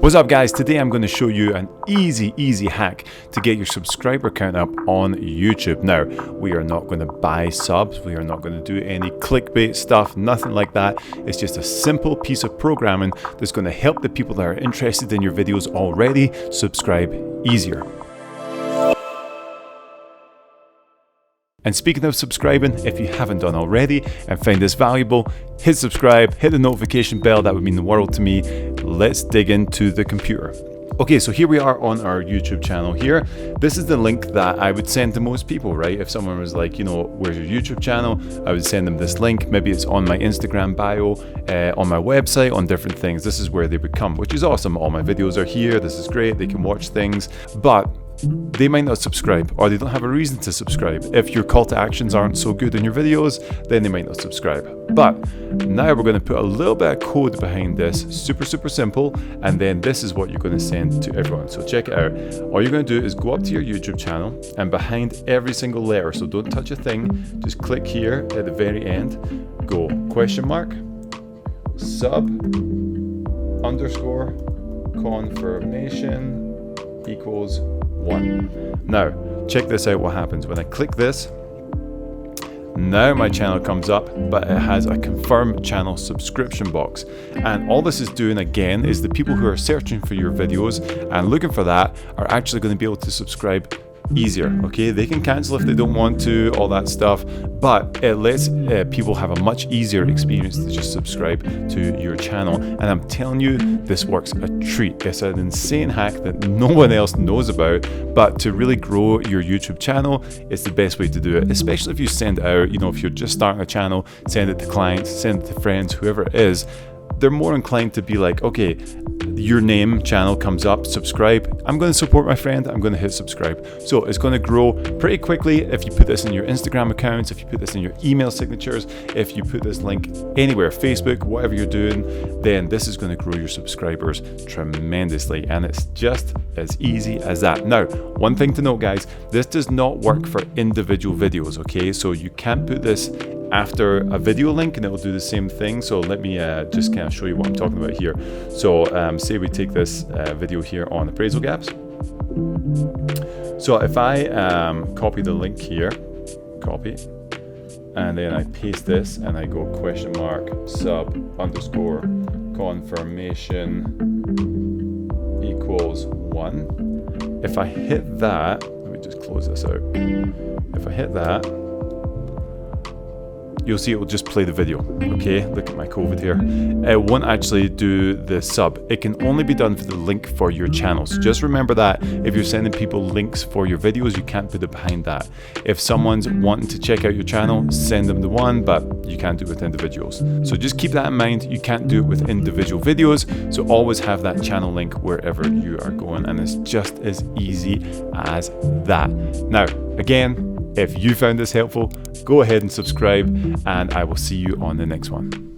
What's up guys, today I'm going to show you an easy hack to get your subscriber count up on YouTube. Now, we are not going to buy subs, we are not going to do any clickbait stuff, nothing like that. It's just a simple piece of programming that's going to help the people that are interested in your videos already subscribe easier. And speaking of subscribing, if you haven't done already and find this valuable, hit subscribe, hit the notification bell, that would mean the world to me. Let's dig into the computer. Okay, so here we are on our YouTube channel here. This is the link that I would send to most people, right? If someone was like, you know, where's your YouTube channel? I would send them this link. Maybe it's on my Instagram bio, on my website, on different things. This is where they would come, which is awesome. All my videos are here. This is great. They can watch things, but they might not subscribe, or they don't have a reason to subscribe. If your call to actions aren't so good in your videos, then they might not subscribe. But now we're going to put a little bit of code behind this, super simple, and then this is what you're going to send to everyone. So check it out. All you're going to do is go up to your YouTube channel, and behind every single letter, so don't touch a thing, just click here at the very end, go question mark, sub, underscore, confirmation equals 1. Now, check this out what happens. When I click this, now my channel comes up, but it has a confirm channel subscription box. And all this is doing again is the people who are searching for your videos and looking for that are actually going to be able to subscribe easier. Okay, they can cancel if they don't want to, all that stuff, but it lets people have a much easier experience to just subscribe to your channel. And I'm telling you, this works a treat. It's an insane hack that no one else knows about, but to really grow your YouTube channel, it's the best way to do it, especially if you send it out. You know, if you're just starting a channel, send it to clients, send it to friends, whoever it is. They're more inclined to be like, okay, your name channel comes up, subscribe. I'm going to support my friend. I'm going to hit subscribe. So it's going to grow pretty quickly if you put this in your Instagram accounts, if you put this in your email signatures, if you put this link anywhere, Facebook, whatever you're doing, then this is going to grow your subscribers tremendously. And it's just as easy as that. Now, one thing to note, guys, this does not work for individual videos, okay? So you can't put this after a video link and it will do the same thing. So let me just kind of show you what I'm talking about here. So say we take this video here on appraisal gaps. So if I copy the link here, copy, and then I paste this and I go question mark sub underscore confirmation equals 1. If I hit that, let me just close this out. If I hit that, you'll see it will just play the video. Okay, look at my COVID here. It won't actually do the sub. It can only be done for the link for your channel. So just remember that if you're sending people links for your videos, you can't put it behind that. If someone's wanting to check out your channel, send them the one, but you can't do it with individuals. So just keep that in mind. You can't do it with individual videos. So always have that channel link wherever you are going. And it's just as easy as that. Now, again, if you found this helpful, go ahead and subscribe, and I will see you on the next one.